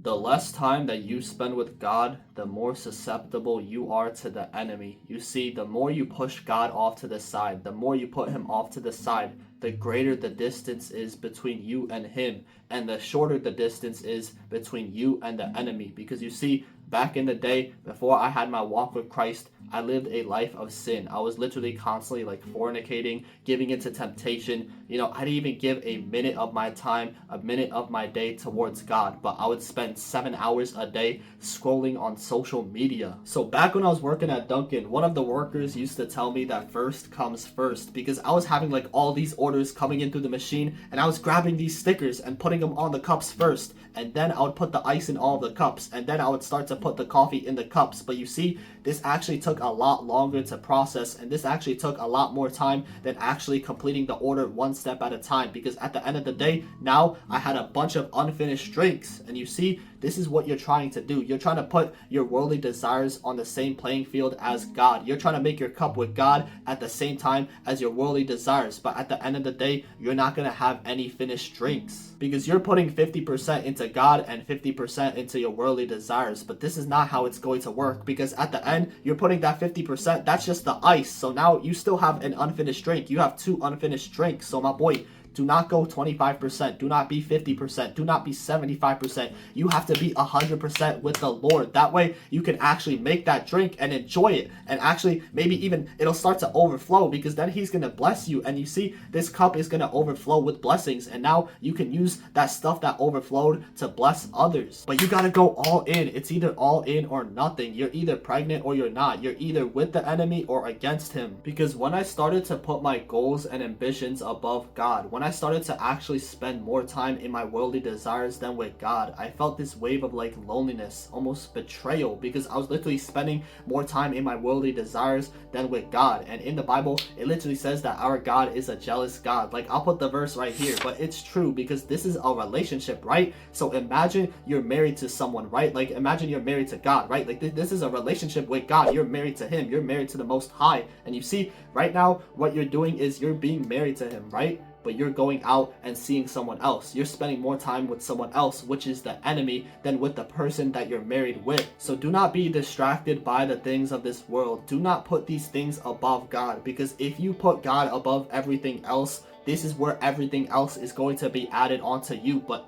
The less time that you spend with God, the more susceptible you are to the enemy. You see, the more you push God off to the side, the more you put him off to the side, the greater the distance is between you and him, and the shorter the distance is between you and the enemy. Because you see, back in the day, before I had my walk with Christ, I lived a life of sin. I was literally constantly like fornicating, giving into temptation. I didn't even give a minute of my time, a minute of my day towards God, but I would spend 7 hours a day scrolling on social media. So back when I was working at Dunkin', one of the workers used to tell me that first comes first, because I was having like all these orders coming in through the machine, and I was grabbing these stickers and putting them on the cups first, and then I would put the ice in all the cups, and then I would start to put the coffee in the cups. But you see, this actually took a lot longer to process, and this actually took a lot more time than actually completing the order one step at a time, because at the end of the day, now I had a bunch of unfinished drinks. And you see, this is what you're trying to do. You're trying to put your worldly desires on the same playing field as God. You're trying to make your cup with God at the same time as your worldly desires. But at the end of the day, you're not going to have any finished drinks, because you're putting 50% into God and 50% into your worldly desires. But this is not how it's going to work, because at the end, you're putting that 50%, that's just the ice. So now you still have an unfinished drink. You have two unfinished drinks. So my boy, do not go 25%. Do not be 50%. Do not be 75%. You have to be 100% with the Lord. That way you can actually make that drink and enjoy it. And actually, maybe even it'll start to overflow, because then he's going to bless you. And you see, this cup is going to overflow with blessings. And now you can use that stuff that overflowed to bless others. But you got to go all in. It's either all in or nothing. You're either pregnant or you're not. You're either with the enemy or against him. Because when I started to put my goals and ambitions above God, when I started to actually spend more time in my worldly desires than with God, I felt this wave of like loneliness, almost betrayal, because I was literally spending more time in my worldly desires than with God. And in the Bible, it literally says that our God is a jealous God. Like, I'll put the verse right here, but it's true, because this is a relationship, right? So imagine you're married to someone, right? Like, imagine you're married to God, right? Like, this is a relationship with God. You're married to him. You're married to the Most High. And you see, right now, what you're doing is you're being married to him, right? But you're going out and seeing someone else. You're spending more time with someone else, which is the enemy, than with the person that you're married with. So do not be distracted by the things of this world. Do not put these things above God, because if you put God above everything else, this is where everything else is going to be added onto you. But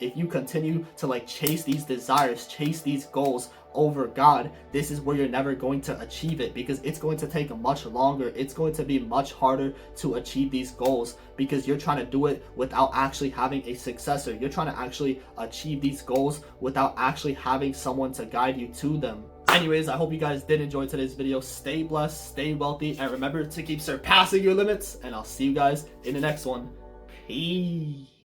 if you continue to like chase these desires, chase these goals over God, this is where you're never going to achieve it, because it's going to take much longer. It's going to be much harder to achieve these goals, because you're trying to do it without actually having a successor. You're trying to actually achieve these goals without actually having someone to guide you to them. Anyways, I hope you guys did enjoy today's video. Stay blessed, stay wealthy, and remember to keep surpassing your limits. And I'll see you guys in the next one. Peace.